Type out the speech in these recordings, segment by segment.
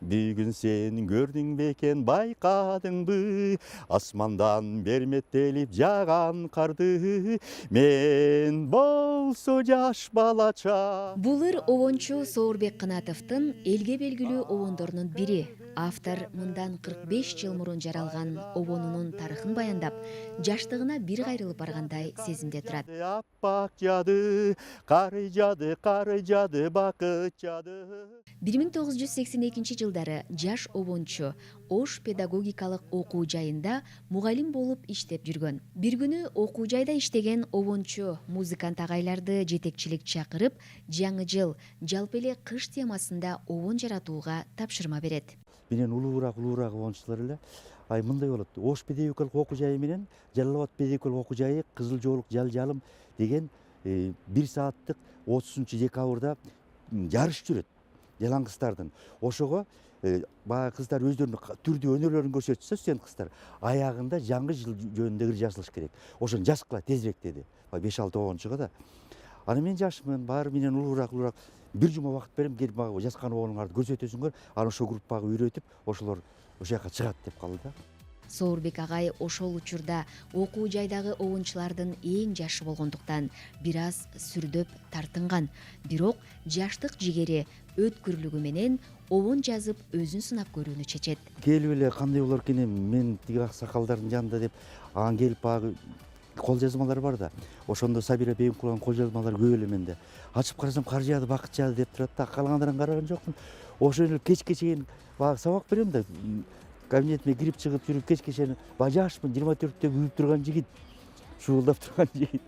Бүгін сен көрдің бекен байқадыңбы, асмандан берметтеліп жаған қарды, мен болсо жаш балача. Булыр обончу Соорбек Кынатовдун элге белгилүү обондорунун бири. Автор мындан 45 жыл мурун жаралган обонунун тарыхын баяндап, жаштыгына бир кайрылып баргандай сезимде турат. Аппак жады, кары жады, бакыт жады. 1982 жылдары жаш обончу Ош педагогикалык окуу жайында мугалим болуп иштеп жүргөн. Бир күнү окуу жайда иштеген обончу музыкант агайларды жетекчилик чакырып, жаңы жыл, жалпы эле кыш темасында обон жаратууга тапшырма берет. Менен улуураак обончулар эле мындай болот. Ош педагогикалык окуу жайы менен Жалал Абад педагогикалык окуу жайы Кызыл жоолук жалым деген 1 сааттык 30 декабрда жарыш жүрөт. Жалаң кыздардын. Ошого баягы кыздар өздөрүнүн түрдүү өнөрлөрүн көрсөтсө, студент кыздар аягында жаңы жыл жөнүндө жазылыш керек. Ошону жазгыла тезирээк деди. 5-6 обончуга да. Аны мен жашмын, баары менен улуураак бир жума убакыт берем, келип мага жазган обонуңарды көрсөтөсүңөр, аны ошо группага үйрөтүп, ошолор ошол жака чыгат деп калды да. Соорбек агай ошол учурда окуу жайдагы обончулардын эң жашы болгондуктан бир аз сүрдөп тартынган. Бирок жаштык жигери, өткүрлүгү менен обон жазып өзүн сынап көрүүнү чечет. Келип эле кандай болор экен, мен тиги аксакалдардын жанында деп, ан келип баягы кол жазмалар бар да. Ошондо Сабира Бейимкулованын кол жазмалары көп эле менде. Ачып карасам кар жаады, бакыт жаады деп турат да, калгандарын караган жокмун. Ошол эле кечке чейин баягы сабак берем да, кабинетиме кирип чыгып жүрүп кечке чейин жашмын, 24-тө күйүп турган жигит, шуулдап турган жигит,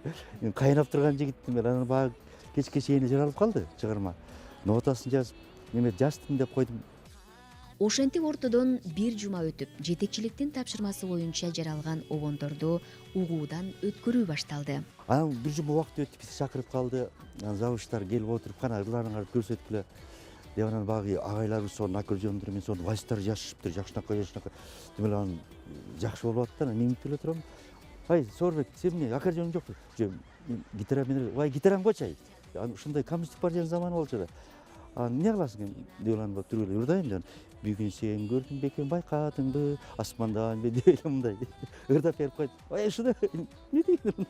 кайнап турган жигиттим мен. Анан баягы кечке чейин жаралып калды чыгарма. Нотасын жазып, неме жаздым деп койдум. Ошентип ортодон бир жума өтүп, жетекчиликтин тапшырмасы боюнча жаралган обондорду угуудан өткөрүү башталды. Анан бир жума убакыт өтүп бизди чакырып калды. Завучтар келип отуруп, кана ырларыңарды көрсөткүлө деп, анан багы агайларыбыз сонун аккордеондор менен сонун вальстар жазышыптыр, жакшынакай. Демек анан жакшы болуп атты. Анан мен келе турам. Соорбек, сен эмне аккордеон жокпу? Гитара менен, гитараңды койчу. Ушундай коммунисттик партиянын заманы болчу да. Эмне кыласың деп анан туруп эле ырдайм да. Бүгүн сен көрдүң бекен байкадыңбы, асмандан деп эле мындай ырдап берип койду. Ушуну эмне дейм?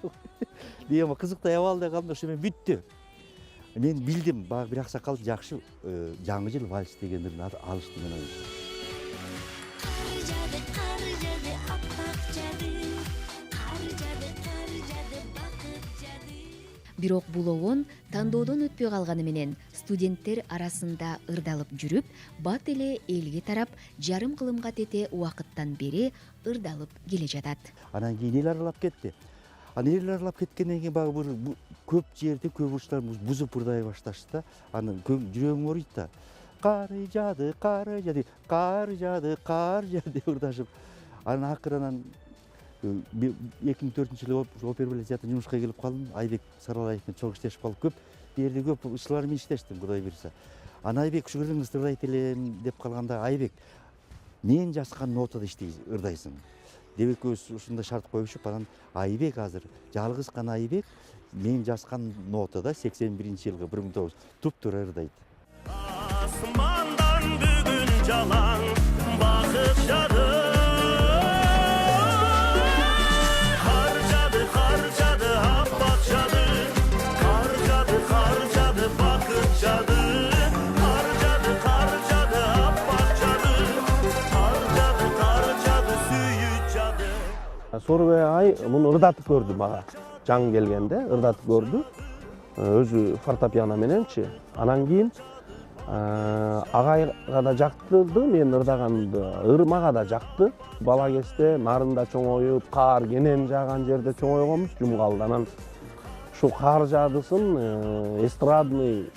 Дегем кызыктай абалда калдым, ошо менен бүттү. Мен билдим, баягы бир аксакал жакшы жаңы жыл вальс деген ырды алышты мен ойлойм. Бирок бул обон тандоодон өтпөй калганы менен студенттер арасында ырдалып жүрүп, бат эле элге тарап, жарым кылымга тете убакыттан бери ырдалып келе жатат. Анан кийин эл аралап кетти. Эл аралап кеткенден кийин баягы көп жерде көп бурчтар бузуп ырдай башташты да. Анан жүрөгүм ооруйт да. Кар жады, деп ырдашып. Анан акырын 2004-жылы опера балет театрына жумушка келип калдым. Айбек Саралаев менен чогуу иштешип калдык. Көп жерде көп ушулар менен иштештим, Кудай буйруса. Анан Айбек ушу кыргызды ырдайт элем деп калганда, Айбек мен жазган нотада ырдайсың деп экөөбүз ушундай шарт коюшуп, анан Айбек азыр жалгыз гана Айбек мен жазган нотада 81-жылгы 1900 туп-туура ырдайт. Асмандан бүгүн жалаң бакыт жады. Соорбек агай муну ырдатып көрдү мага. Жаңы келгенде ырдатып көрдү. Өзү фортепиано мененчи. Анан кийин агайга да жакты, мен ырдаганды. Мага да жакты. Бала кезде нарында чоңоюп, каар кенен жааган жерде чоңойгонбуз Жумгалда. Анан ушу каар жаадысын эстрадный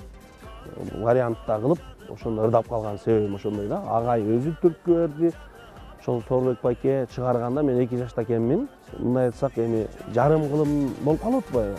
вариантта кылып, ошондо ырдап калган себебим ошондой да. Агай өзү түрткү берди. Ошол Соорбек байке чыгарганда мен 2 жашта экенмин. Мындай айтсак, эми жарым кылым болуп калып атпайбы?